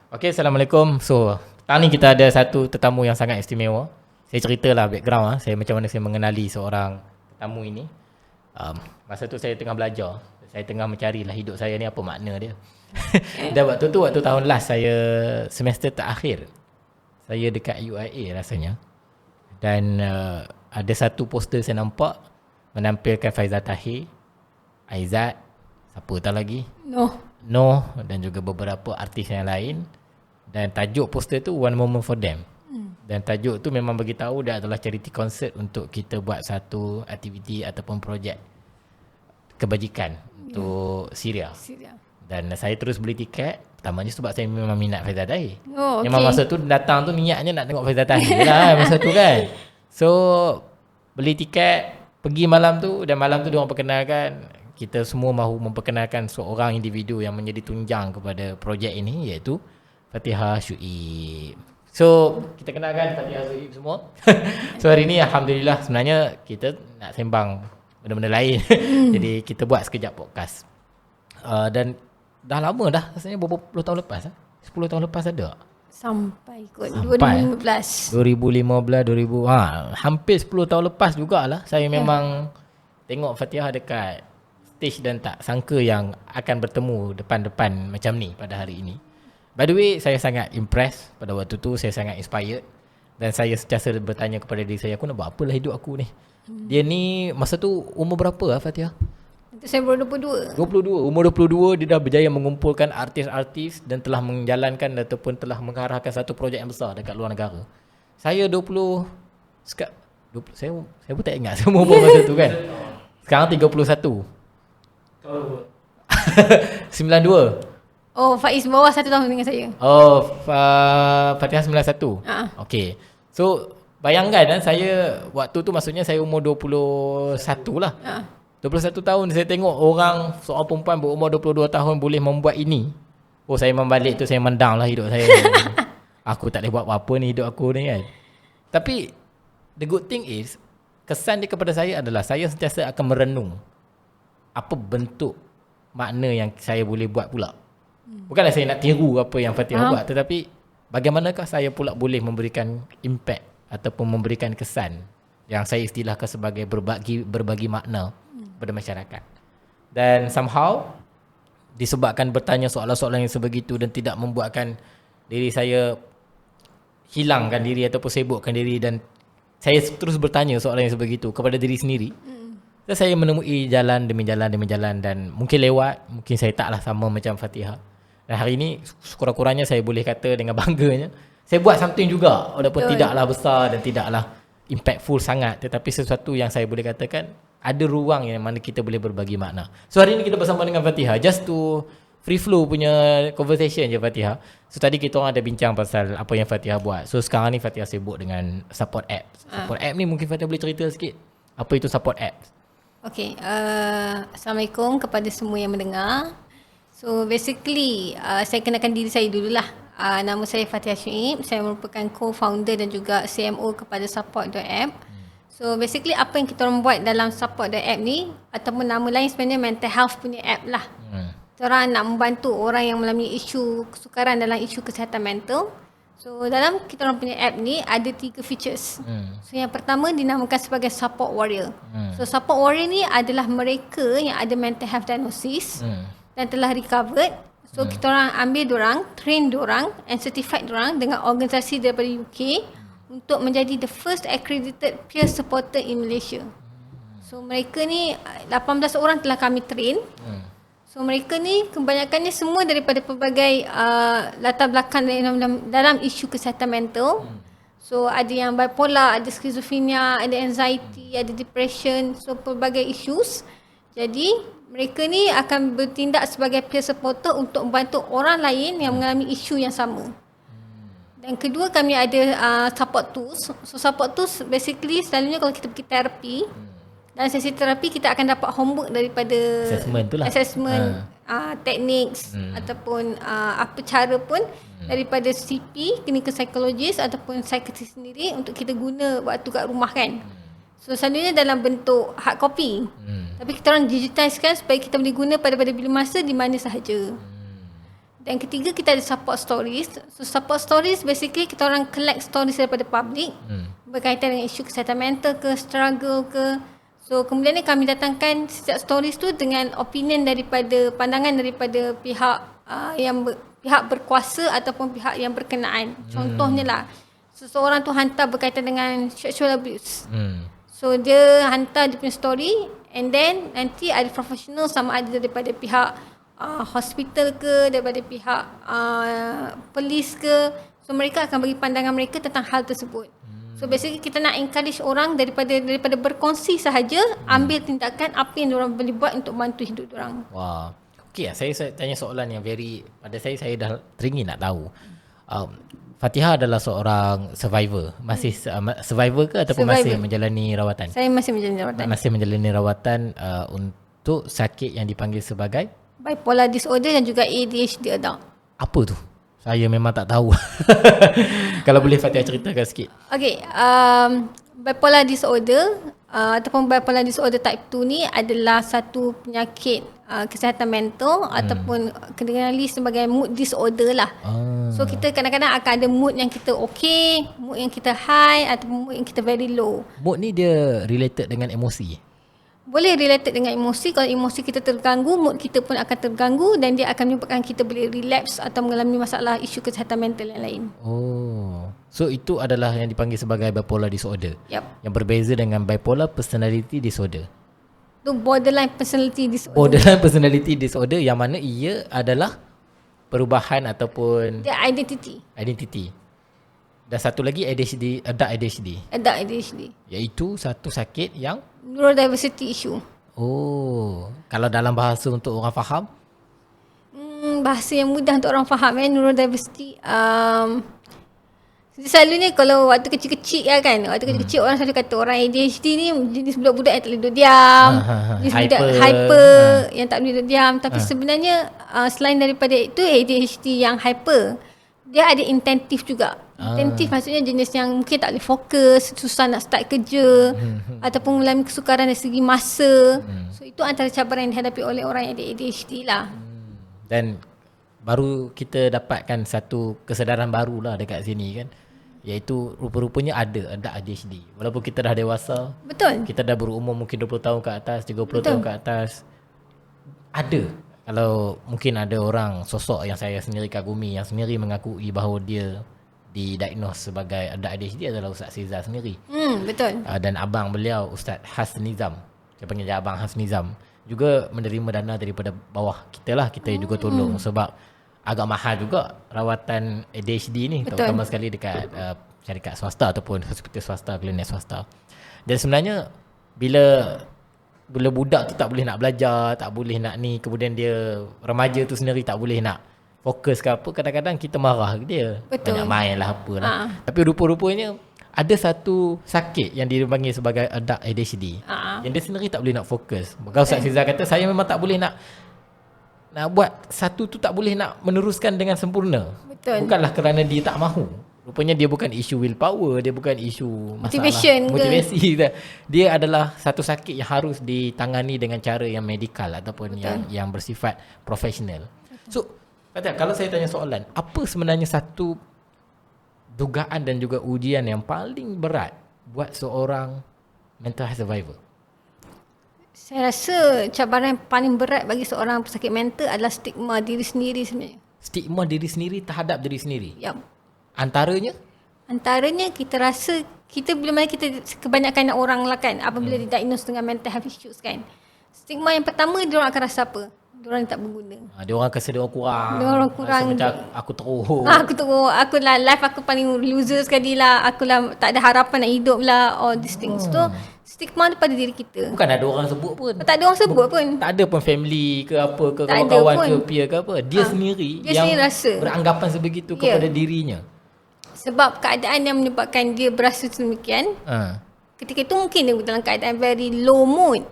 Okay, Assalamualaikum. So, petang ni kita ada satu tetamu yang sangat istimewa. Saya ceritalah background saya macam mana saya mengenali seorang tetamu ini. Masa tu saya tengah belajar. Saya tengah mencarilah hidup saya ni apa makna dia. Dan waktu tahun last saya semester terakhir. Saya dekat UIA rasanya. Dan ada satu poster saya nampak menampilkan Faizal Tahir, Aizat, siapa tahu lagi? Noh dan juga beberapa artis yang lain. Dan tajuk poster tu One Moment for Them. Dan tajuk tu memang bagi tahu dia adalah charity concert untuk kita buat satu aktiviti ataupun projek kebajikan untuk Syria. Dan saya terus beli tiket. Pertamanya sebab saya memang minat Faizal Tahir. Memang masa tu datang tu niatnya nak tengok Faizal Tahir lah masa tu kan. So beli tiket, pergi malam tu, dan malam tu diorang perkenalkan, kita semua mahu memperkenalkan seorang individu yang menjadi tunjang kepada projek ini, iaitu Fatihah Syuib. So kita kenalkan Fatihah Syuib semua. So hari ni Alhamdulillah sebenarnya kita nak sembang benda-benda lain. Jadi kita buat sekejap podcast. Dan dah lama dah, rasanya berapa puluh tahun lepas 10 tahun lepas ada. Sampai 2015, hampir 10 tahun lepas jugalah saya memang tengok Fatihah dekat stage dan tak sangka yang akan bertemu depan-depan macam ni pada hari ini. By the way, saya sangat impressed pada waktu tu, saya sangat inspired dan saya sentiasa bertanya kepada diri saya, aku nak buat apalah hidup aku ni. Dia ni masa tu umur berapa Fatihah? Saya baru 22. Umur 22 dia dah berjaya mengumpulkan artis-artis dan telah menjalankan ataupun telah mengarahkan satu projek yang besar dekat luar negara. Saya 20 saya pun tak ingat semua umur masa tu kan. Sekarang 31. 92. Oh, Faiz bawah 1 tahun dengan saya. Oh, Fatihah 91. Okey. So bayangkan saya waktu tu maksudnya saya umur 21 lah. 21 tahun saya tengok orang, seorang perempuan berumur 22 tahun boleh membuat ini. Oh, saya membalik tu, saya mendang lah hidup saya. Aku tak boleh buat apa-apa ni hidup aku ni kan. Tapi the good thing is, kesan dia kepada saya adalah saya sentiasa akan merenung apa bentuk makna yang saya boleh buat pula. Bukanlah saya nak tiru apa yang Fatihah buat, tetapi bagaimanakah saya pula boleh memberikan impact ataupun memberikan kesan yang saya istilahkan sebagai berbagi makna pada masyarakat. Dan somehow disebabkan bertanya soalan-soalan yang sebegitu dan tidak membuatkan diri saya hilangkan diri ataupun sibukkan diri, dan saya terus bertanya soalan yang sebegitu kepada diri sendiri. Dan saya menemui jalan demi jalan dan mungkin lewat, mungkin saya taklah sama macam Fatihah. Dan hari ini sekurang-kurangnya saya boleh kata dengan bangganya, saya buat something juga, walaupun tidaklah besar dan tidaklah impactful sangat, tetapi sesuatu yang saya boleh katakan ada ruang yang mana kita boleh berbagi makna. So hari ini kita bersama dengan Fatihah, just to free flow punya conversation je Fatihah. So tadi kita orang ada bincang pasal apa yang Fatihah buat. So sekarang ni Fatihah sibuk dengan support apps. Support app ni mungkin Fatihah boleh cerita sikit apa itu support apps? Okay, Assalamualaikum kepada semua yang mendengar. So basically saya kenalkan diri saya dululah. Nama saya Fatihah Syuib. Saya merupakan co-founder dan juga CMO kepada support.app. So basically apa yang kita orang buat dalam support.app ni, ataupun nama lain sebenarnya mental health punya app lah. Kita orang nak membantu orang yang mengalami isu kesukaran dalam isu kesihatan mental. So dalam kita orang punya app ni ada 3 features. So yang pertama dinamakan sebagai support warrior. So support warrior ni adalah mereka yang ada mental health diagnosis dan telah recovered. So kita orang ambil diorang, train diorang and certified diorang dengan organisasi daripada UK untuk menjadi the first accredited peer supporter in Malaysia. So mereka ni 18 orang telah kami train. So mereka ni kebanyakannya semua daripada pelbagai latar belakang dalam isu kesihatan mental. So ada yang bipolar, ada schizophrenia, ada anxiety, ada depression, so pelbagai issues. Jadi mereka ni akan bertindak sebagai peer supporter untuk membantu orang lain yang mengalami isu yang sama. Dan kedua, kami ada support tools. So support tools basically selalunya kalau kita pergi terapi, dalam sesi terapi kita akan dapat homework daripada assessment techniques ataupun apa cara pun daripada CP, clinical psychologist ataupun psychiatrist sendiri untuk kita guna waktu kat rumah kan. So selalunya dalam bentuk hard copy. Tapi kita orang digitizekan supaya kita boleh guna pada bila masa di mana sahaja. Dan ketiga, kita ada support stories. So support stories basically kita orang collect stories daripada public berkaitan dengan isu kesihatan mental ke, struggle ke. So kemudian ni kami datangkan setiap stories tu dengan opinion daripada, pandangan daripada pihak pihak berkuasa ataupun pihak yang berkenaan. Contohnya lah, seseorang tu hantar berkaitan dengan sexual abuse. So dia hantar dia punya story, and then nanti ada professional, sama ada daripada pihak hospital ke, daripada pihak polis ke. So mereka akan bagi pandangan mereka tentang hal tersebut. So basically kita nak encourage orang daripada berkongsi sahaja, ambil tindakan apa yang diorang boleh buat untuk bantu hidup diorang. Wah. Okey, saya tanya soalan yang pada saya dah teringin nak tahu. Fatihah adalah seorang survivor. Masih survivor ke ataupun masih menjalani rawatan? Saya masih menjalani rawatan. Masih menjalani rawatan untuk sakit yang dipanggil sebagai bipolar disorder dan juga ADHD adult. Apa tu? Saya memang tak tahu. Kalau boleh Fatihah ceritakan sikit. Okay, bipolar disorder ataupun bipolar disorder type 2 ni adalah satu penyakit kesihatan mental ataupun kenali sebagai mood disorder lah. So kita kadang-kadang akan ada mood yang kita okay, mood yang kita high ataupun mood yang kita very low. Mood ni dia related dengan emosi? Boleh related dengan emosi. Kalau emosi kita terganggu, mood kita pun akan terganggu dan dia akan menyebabkan kita boleh relapse atau mengalami masalah isu kesihatan mental yang lain. Oh, so itu adalah yang dipanggil sebagai bipolar disorder. Yep. Yang berbeza dengan bipolar personality disorder. Itu borderline personality disorder. Borderline personality disorder yang mana ia adalah perubahan ataupun dia identity. Dan satu lagi ADHD, adult ADHD. Adult ADHD. Iaitu satu sakit yang neurodiversity issue. Oh, kalau dalam bahasa untuk orang faham? Bahasa yang mudah untuk orang faham neurodiversity. Selalunya kalau waktu kecil-kecil kan, waktu kecil-kecil orang selalu kata orang ADHD ni jenis budak-budak yang tak boleh duduk diam, jenis budak hyper yang tak boleh duduk diam. Tapi sebenarnya selain daripada itu, ADHD yang hyper, dia ada intentif juga. Intentif maksudnya jenis yang mungkin tak boleh fokus, susah nak start kerja ataupun mengalami kesukaran dari segi masa. So itu antara cabaran yang dihadapi oleh orang yang ada ADHD lah. Dan baru kita dapatkan satu kesedaran baru lah dekat sini kan, iaitu rupa-rupanya ada ADHD. Walaupun kita dah dewasa, betul, kita dah berumur mungkin 20 tahun ke atas, 30 tahun ke atas, ada. Kalau mungkin ada orang sosok yang saya sendiri kagumi, yang sendiri mengakui bahawa dia didiagnose sebagai ada ADHD adalah Ustaz Sizar sendiri. Betul. Dan abang beliau Ustaz Has Nizam, saya panggil dia Abang Has Nizam, juga menerima dana daripada bawah kita lah. Kita juga tolong sebab agak mahal juga rawatan ADHD ni. Betul. Terutama sekali dekat syarikat swasta ataupun hospital swasta, klinik swasta. Dan sebenarnya bila budak tu tak boleh nak belajar, tak boleh nak ni, kemudian dia remaja tu sendiri tak boleh nak fokus ke apa, kadang-kadang kita marah ke dia. Betul. Banyak main lah apalah. Tapi rupa-rupanya ada satu sakit yang dipanggil sebagai adult ADHD yang dia sendiri tak boleh nak fokus. Maka Ustaz Sizar kata saya memang tak boleh nak buat satu tu, tak boleh nak meneruskan dengan sempurna. Betul. Bukanlah kerana dia tak mahu. Rupanya dia bukan isu willpower, dia bukan isu masalah motivasi. Dia adalah satu sakit yang harus ditangani dengan cara yang medikal ataupun yang bersifat profesional. So, kalau saya tanya soalan, apa sebenarnya satu dugaan dan juga ujian yang paling berat buat seorang mental health survivor? Saya rasa cabaran yang paling berat bagi seorang pesakit mental adalah stigma diri sendiri sebenarnya. Stigma diri sendiri terhadap diri sendiri? Ya. Antaranya kita rasa bila mana kita kebanyakan orang lah kan, apabila didiagnose dengan mental health issues kan, stigma yang pertama dia orang akan rasa apa? Dia orang tak berguna. Dia orang rasa dia orang kurang. Dia orang kurang. Macam aku teruk. Aku teruk. Aku lah life aku paling loser sekali lah. Aku lah tak ada harapan nak hidup lah. All these things. So stigma pada diri kita. Bukan ada orang sebut pun. Tak ada orang sebut pun. Tak ada pun family ke apa ke, kawan-kawan ke peer ke apa. Dia sendiri yang rasa beranggapan sebegitu kepada dirinya. Sebab keadaan yang menyebabkan dia berasa sedemikian. Ketika itu mungkin dia dalam keadaan very low mood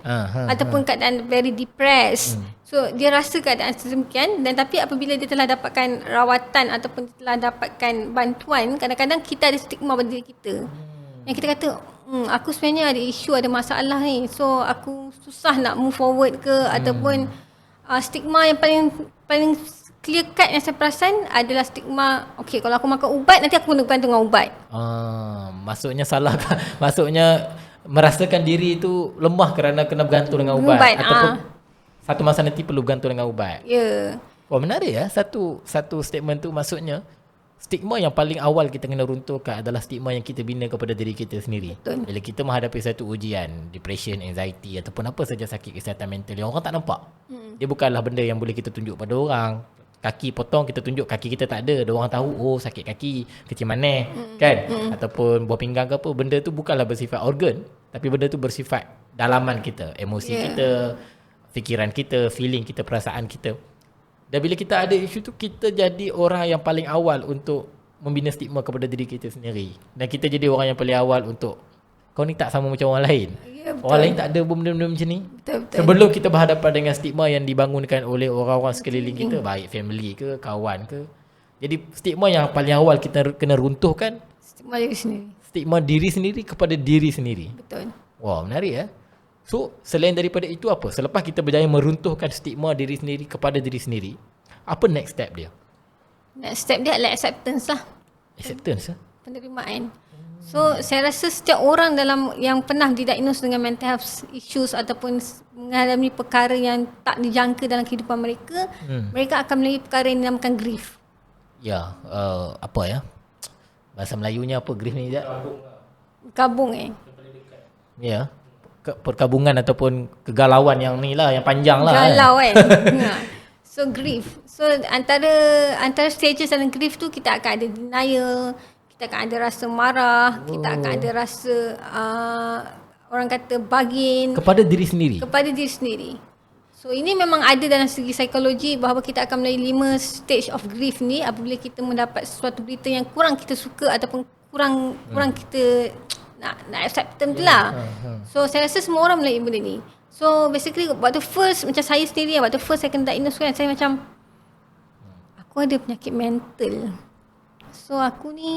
ataupun keadaan very depressed. So dia rasa keadaan sedemikian, dan tapi apabila dia telah dapatkan rawatan ataupun telah dapatkan bantuan, kadang-kadang kita ada stigma pada diri kita. Yang kita kata, aku sebenarnya ada isu, ada masalah ni. So aku susah nak move forward ke ataupun stigma yang paling clear cut yang saya perasan adalah stigma, okay, kalau aku makan ubat nanti aku kena bergantung dengan ubat. Maksudnya salah. Maksudnya merasakan diri itu lemah kerana kena bergantung dengan ubat. Ataupun satu masa nanti perlu bergantung dengan ubat. Ya. Wah, menarik ya. Satu statement tu maksudnya stigma yang paling awal kita kena runtuhkan adalah stigma yang kita bina kepada diri kita sendiri. Betul. Bila kita menghadapi satu ujian, depression, anxiety ataupun apa saja sakit kesihatan mental yang orang tak nampak. Dia bukanlah benda yang boleh kita tunjuk pada orang. Kaki potong, kita tunjuk kaki kita tak ada. Orang tahu, oh sakit kaki, kecil manis, kan? Ataupun buah pinggang ke apa. Benda tu bukanlah bersifat organ, tapi benda tu bersifat dalaman kita, emosi kita, fikiran kita, feeling kita, perasaan kita. Dan bila kita ada isu tu, kita jadi orang yang paling awal untuk membina stigma kepada diri kita sendiri. Dan kita jadi orang yang paling awal untuk, kau ni tak sama macam orang lain. Orang lain tak ada benda-benda macam ni. Betul. Sebelum kita berhadapan dengan stigma yang dibangunkan oleh orang-orang sekeliling kita, baik family ke, kawan ke. Jadi stigma yang paling awal kita kena runtuhkan, Stigma diri sendiri. Stigma diri sendiri kepada diri sendiri. Betul. Wah, menarik ya. So, selain daripada itu apa? Selepas kita berjaya meruntuhkan stigma diri sendiri kepada diri sendiri, apa next step dia? Next step dia adalah acceptance lah. Acceptance lah. Penerimaan. So, saya rasa setiap orang dalam yang pernah didiagnose dengan mental health issues ataupun mengalami perkara yang tak dijangka dalam kehidupan mereka, mereka akan melalui perkara yang dinamakan grief. Ya, apa ya? Bahasa Melayunya apa grief ni? Gabung Ya. Perkabungan ataupun kegalauan yang ni lah, yang panjang lah. Galau kan. So grief. So antara stages dalam grief tu kita akan ada denial, kita akan ada rasa marah, kita akan ada rasa orang kata bargain Kepada diri sendiri. kepada diri sendiri. So ini memang ada dalam segi psikologi bahawa kita akan melalui 5 stage of grief ni apabila kita mendapat sesuatu berita yang kurang kita suka ataupun kurang kita nak accept term tu lah. So saya rasa semua orang melalui benda ni. So basically waktu first, macam saya sendiri waktu first saya kena diagnose kan, saya macam aku ada penyakit mental. So aku ni,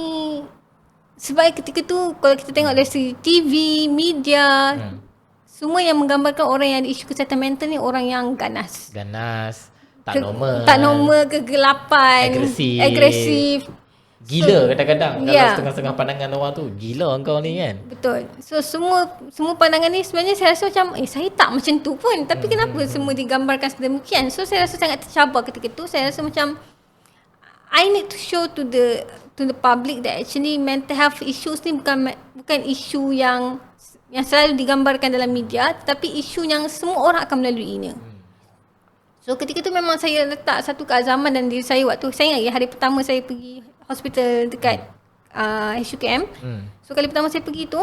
sebab ketika tu kalau kita tengok dari segi TV, media, semua yang menggambarkan orang yang ada isu kesihatan mental ni orang yang ganas, tak normal. Tak normal, kegelapan, agresif. Gila kadang-kadang. Kalau setengah-setengah pandangan orang tu, gila engkau ni kan. Betul. So semua pandangan ni sebenarnya saya rasa macam saya tak macam tu pun. Tapi kenapa semua digambarkan sedemikian? So saya rasa sangat tercabar ketika tu. Saya rasa macam I need to show to the public that actually mental health issues ni bukan isu yang selalu digambarkan dalam media, tapi isu yang semua orang akan melaluinya. So ketika tu memang saya letak satu keazaman dalam diri saya waktu saya ingat hari pertama saya pergi hospital dekat HUKM. So kali pertama saya pergi tu,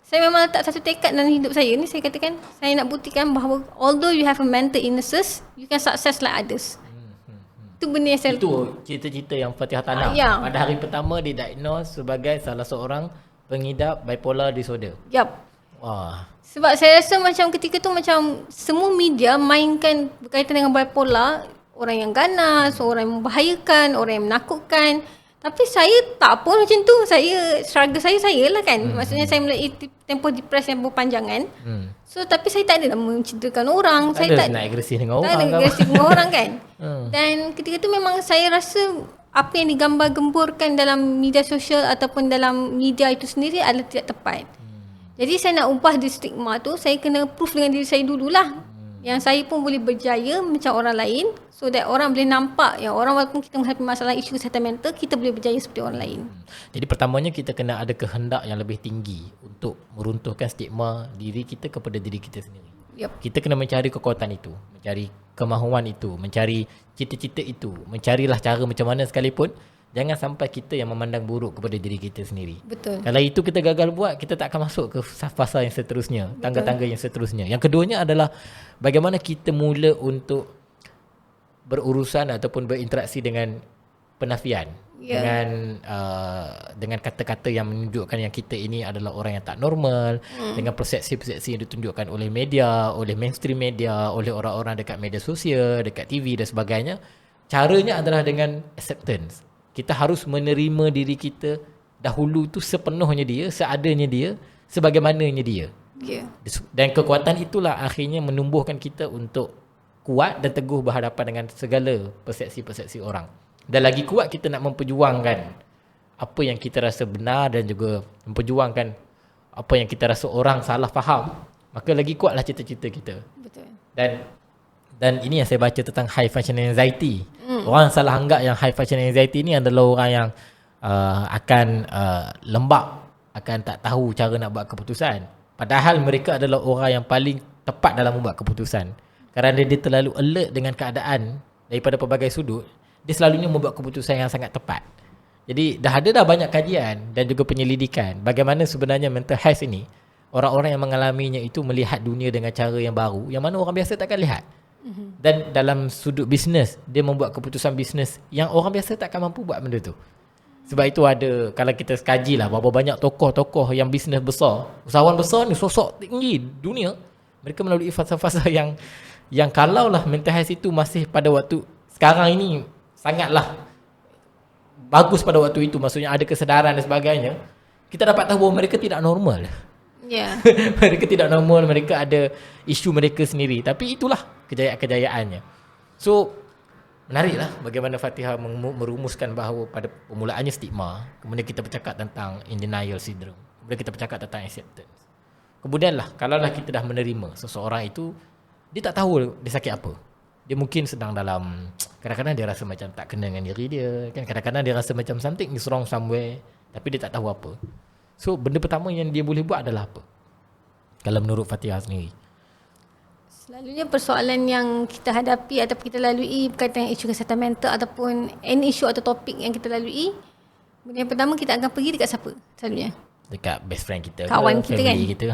saya memang letak satu tekad dalam hidup saya ni. Saya katakan saya nak buktikan bahawa although you have a mental illnesses, you can success like others. Itu benda yang saya Itu cita-cita yang Fatihah tanam. Pada hari pertama didiagnose sebagai salah seorang pengidap bipolar disorder. Yup. Wah. Sebab saya rasa macam ketika tu macam semua media mainkan berkaitan dengan bipolar, orang yang ganas, orang yang membahayakan, orang yang menakutkan. Tapi saya tak pun macam tu. Struggle saya lah kan. Maksudnya saya melalui tempoh depresi yang berpanjangan. So tapi saya tak ada nak menceritakan orang. Saya tak nak agresif dengan orang. Tak ada agresif dengan orang kan. Dan ketika tu memang saya rasa apa yang digambar-gemburkan dalam media sosial ataupun dalam media itu sendiri adalah tidak tepat. Jadi saya nak ubah di stigma tu, saya kena proof dengan diri saya dululah. Yang saya pun boleh berjaya macam orang lain, so that orang boleh nampak yang orang walaupun kita menghadapi masalah isu kesihatan mental, kita boleh berjaya seperti orang lain. Jadi pertamanya kita kena ada kehendak yang lebih tinggi untuk meruntuhkan stigma diri kita kepada diri kita sendiri. Yep. Kita kena mencari kekuatan itu, mencari kemahuan itu, mencari cita-cita itu, mencarilah cara macam mana sekalipun. Jangan sampai kita yang memandang buruk kepada diri kita sendiri. Betul. Kalau itu kita gagal buat, kita tak akan masuk ke fasa yang seterusnya, tangga-tangga yang seterusnya. Yang keduanya adalah bagaimana kita mula untuk berurusan ataupun berinteraksi dengan penafian. Dengan kata-kata yang menunjukkan yang kita ini adalah orang yang tak normal, dengan persepsi-persepsi yang ditunjukkan oleh media, oleh mainstream media, oleh orang-orang dekat media sosial, dekat TV dan sebagainya. Caranya adalah dengan acceptance. Kita harus menerima diri kita dahulu tu sepenuhnya dia, seadanya dia, sebagaimananya dia. Dan kekuatan itulah akhirnya menumbuhkan kita untuk kuat dan teguh berhadapan dengan segala persepsi-persepsi orang. Dan lagi kuat kita nak memperjuangkan apa yang kita rasa benar dan juga memperjuangkan apa yang kita rasa orang salah faham, maka lagi kuatlah cita-cita kita. Betul. Dan ini yang saya baca tentang high functioning anxiety. Orang salah anggap yang high functioning anxiety ni adalah orang yang akan lembab, akan tak tahu cara nak buat keputusan. Padahal mereka adalah orang yang paling tepat dalam membuat keputusan. Kerana dia terlalu alert dengan keadaan daripada pelbagai sudut, dia selalunya membuat keputusan yang sangat tepat. Jadi dah banyak kajian dan juga penyelidikan bagaimana sebenarnya mental health ini, orang-orang yang mengalaminya itu melihat dunia dengan cara yang baru, yang mana orang biasa takkan lihat. Dan dalam sudut bisnes, dia membuat keputusan bisnes yang orang biasa takkan mampu buat benda tu. Sebab itu ada, kalau kita kajilah berapa banyak tokoh-tokoh yang bisnes besar, usahawan besar ni, sosok tinggi dunia, mereka melalui fasa-fasa yang kalaulah mental health itu masih pada waktu sekarang ini sangatlah bagus pada waktu itu, maksudnya ada kesedaran dan sebagainya, kita dapat tahu bahawa mereka tidak normal. Yeah. Mereka tidak normal, mereka ada isu mereka sendiri. Tapi itulah kejayaan-kejayaannya. So, menariklah bagaimana Fatihah merumuskan bahawa pada permulaannya stigma, kemudian kita bercakap tentang in denial syndrome, kemudian kita bercakap tentang acceptance. Kemudianlah, kalaulah kita dah menerima seseorang itu, dia tak tahu dia sakit apa. Dia mungkin sedang dalam, kadang-kadang dia rasa macam tak kena dengan diri dia, kan? Kadang-kadang dia rasa macam something is wrong somewhere, tapi dia tak tahu apa. So, benda pertama yang dia boleh buat adalah apa? Kalau menurut Fatihah sendiri. Selalunya persoalan yang kita hadapi ataupun kita lalui berkaitan dengan isu kesihatan mental ataupun any isu atau topik yang kita lalui, benda yang pertama kita akan pergi dekat siapa selalunya? Dekat best friend kita, kawan ke, kita kan, kita,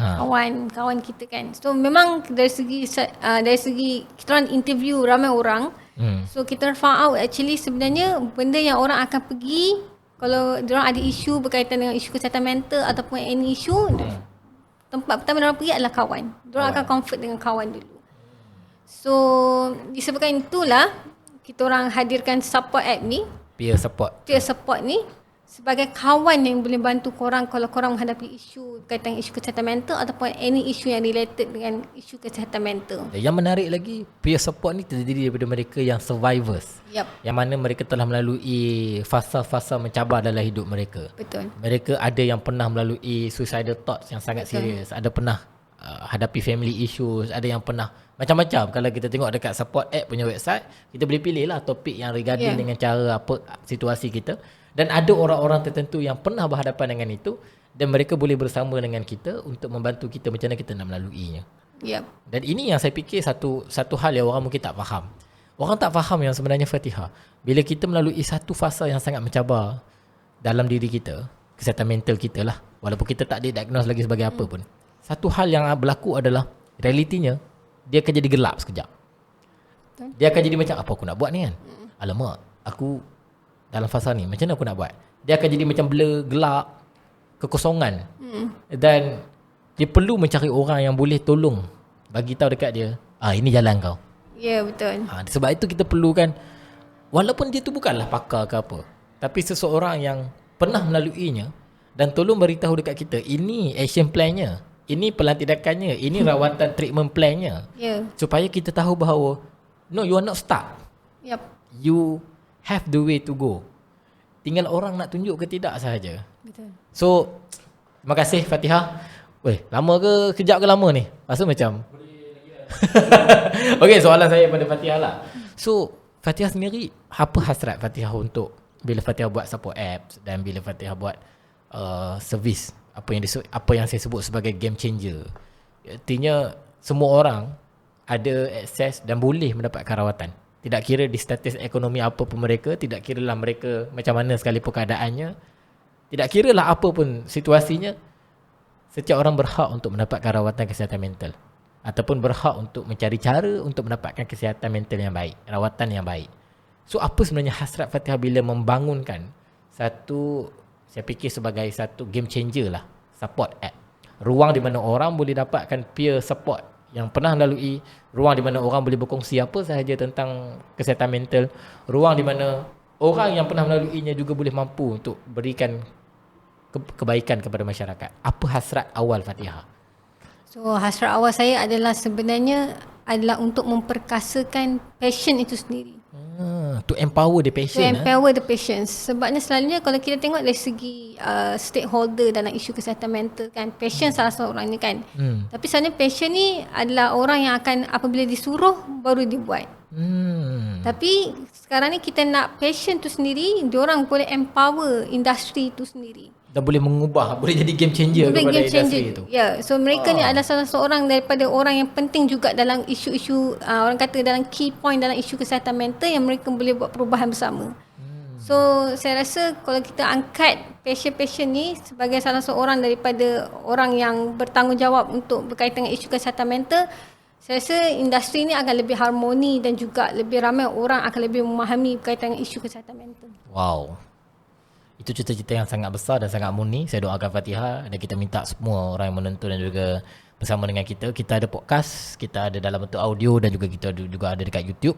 kawan kita kan. So memang dari segi kita orang interview ramai orang, so kita found out actually sebenarnya benda yang orang akan pergi kalau diorang ada isu berkaitan dengan isu kesihatan mental ataupun any isu, tempat pertama diorang pergi adalah kawan. Diorang akan comfort dengan kawan dulu. So disebabkan itulah kita orang hadirkan support app ni, peer support ni sebagai kawan yang boleh bantu korang kalau korang menghadapi isu berkaitan isu kesihatan mental ataupun any isu yang related dengan isu kesihatan mental. Yang menarik lagi, peer support ni terdiri daripada mereka yang survivors. Yang mana mereka telah melalui fasa-fasa mencabar dalam hidup mereka. Betul. Mereka ada yang pernah melalui suicidal thoughts yang sangat serius, ada pernah hadapi family issues, ada yang pernah macam-macam. Kalau kita tengok dekat support app punya website, kita boleh pilih lah topik yang regarding dengan cara apa situasi kita. Dan ada orang-orang tertentu yang pernah berhadapan dengan itu dan mereka boleh bersama dengan kita untuk membantu kita macam mana kita nak melaluinya. Dan ini yang saya fikir satu hal yang orang mungkin tak faham. Orang tak faham yang sebenarnya Fatihah, bila kita melalui satu fasa yang sangat mencabar dalam diri kita, kesihatan mental kita lah, walaupun kita tak didiagnose lagi sebagai apa pun, satu hal yang berlaku adalah realitinya dia akan jadi gelap sekejap. Dia akan jadi macam apa aku nak buat ni kan? Alamak, aku dalam fasa ni macam mana aku nak buat? Dia akan jadi macam blur, gelap, kekosongan. Dan dia perlu mencari orang yang boleh tolong bagi tahu dekat dia, ini jalan kau. Ya, betul. Sebab itu kita perlukan, walaupun dia tu bukanlah pakar ke apa, tapi seseorang yang pernah melaluinya dan tolong beritahu dekat kita, ini action plan-nya, ini pelan tindakannya, ini rawatan treatment plan-nya. Supaya kita tahu bahawa no, you are not stuck. You have the way to go. Tinggal orang nak tunjuk ke tidak sahaja. Betul. So, terima kasih Fatihah. Weh, lama ke kejap ke lama ni? Rasa macam okey, soalan saya pada Fatihah lah. So, Fatihah sendiri, apa hasrat Fatihah untuk bila Fatihah buat support apps dan bila Fatihah buat servis, apa yang saya sebut sebagai game changer? Artinya semua orang ada akses dan boleh mendapatkan rawatan. Tidak kira di status ekonomi apa pun mereka, tidak kira lah mereka macam mana sekalipun keadaannya, tidak kira lah apa pun situasinya, setiap orang berhak untuk mendapatkan rawatan kesihatan mental ataupun berhak untuk mencari cara untuk mendapatkan kesihatan mental yang baik, rawatan yang baik. So apa sebenarnya hasrat Fatihah bila membangunkan satu, saya fikir sebagai satu game changer lah, support app, ruang di mana orang boleh dapatkan peer support yang pernah lalui, ruang di mana orang boleh berkongsi apa sahaja tentang kesihatan mental, ruang di mana orang yang pernah melaluinya juga boleh mampu untuk berikan kebaikan kepada masyarakat. Apa hasrat awal Fatihah? So hasrat awal saya adalah sebenarnya adalah untuk memperkasakan passion itu sendiri. To empower the To patient. empower the patients. Sebabnya selalunya kalau kita tengok dari segi stakeholder dalam isu kesihatan mental kan, patient salah seorang ni kan. Tapi sebenarnya patient ni adalah orang yang akan apabila disuruh baru dibuat. Tapi sekarang ni kita nak patient tu sendiri, diorang boleh empower industri tu sendiri. Dan boleh mengubah, boleh jadi game changer Boleh kepada game changer industri itu. Ya, so mereka ni adalah salah seorang daripada orang yang penting juga dalam isu-isu orang kata dalam key point dalam isu kesihatan mental yang mereka boleh buat perubahan bersama. So saya rasa kalau kita angkat patient-patient ni sebagai salah seorang daripada orang yang bertanggungjawab untuk berkaitan dengan isu kesihatan mental, saya rasa industri ni akan lebih harmoni dan juga lebih ramai orang akan lebih memahami berkaitan dengan isu kesihatan mental. Wow. Itu cita-cita yang sangat besar dan sangat murni. Saya doakan Fatihah dan kita minta semua orang yang menonton dan juga bersama dengan kita. Kita ada podcast, kita ada dalam bentuk audio dan juga kita juga ada dekat YouTube.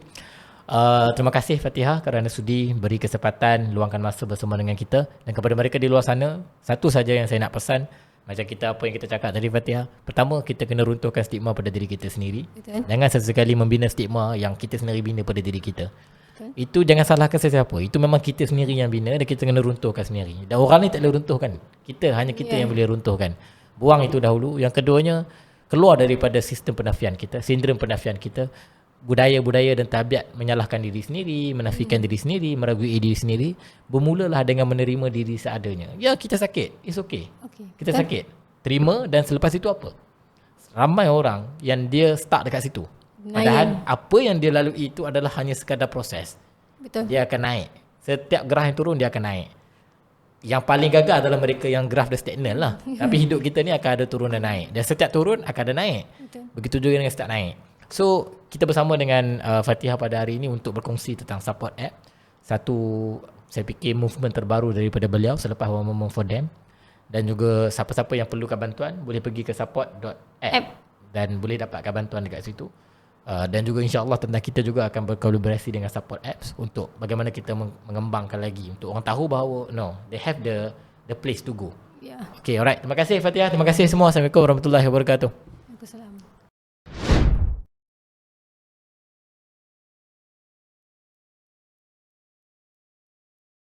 Terima kasih Fatihah kerana sudi beri kesempatan luangkan masa bersama dengan kita. Dan kepada mereka di luar sana, satu saja yang saya nak pesan, macam apa yang kita cakap tadi Fatihah. Pertama, kita kena runtuhkan stigma pada diri kita sendiri. Betul. Jangan sesekali membina stigma yang kita sendiri bina pada diri kita. Itu jangan salahkan sesiapa. Itu memang kita sendiri yang bina dan kita kena runtuhkan sendiri. Dan orang ni tak boleh runtuhkan. Hanya kita yang boleh runtuhkan. Buang itu dahulu. Yang keduanya, keluar daripada sistem penafian kita, sindrom penafian kita. Budaya-budaya dan tabiat menyalahkan diri sendiri, menafikan diri sendiri, meragui diri sendiri. Bermulalah dengan menerima diri seadanya. Ya, kita sakit. It's okay. Kita sakit. Terima dan selepas itu apa? Ramai orang yang dia stuck dekat situ. Padahal apa yang dia lalui itu adalah hanya sekadar proses. Betul. Dia akan naik. Setiap graf yang turun dia akan naik. Yang paling gagal adalah mereka yang graf dia stagnan lah. Tapi hidup kita ni akan ada turun dan naik. Dan setiap turun akan ada naik. Betul. Begitu juga dengan setiap naik. So kita bersama dengan Fatihah pada hari ini untuk berkongsi tentang support app. Satu, saya fikir movement terbaru daripada beliau selepas One Moment for Them. Dan juga siapa-siapa yang perlukan bantuan boleh pergi ke support.app dan boleh dapatkan bantuan dekat situ. Dan juga insya-Allah tentang kita juga akan berkolaborasi dengan support apps untuk bagaimana kita mengembangkan lagi untuk orang tahu bahawa they have the place to go. Okay, alright. Terima kasih Fatihah. Terima kasih semua. Assalamualaikum warahmatullahi wabarakatuh.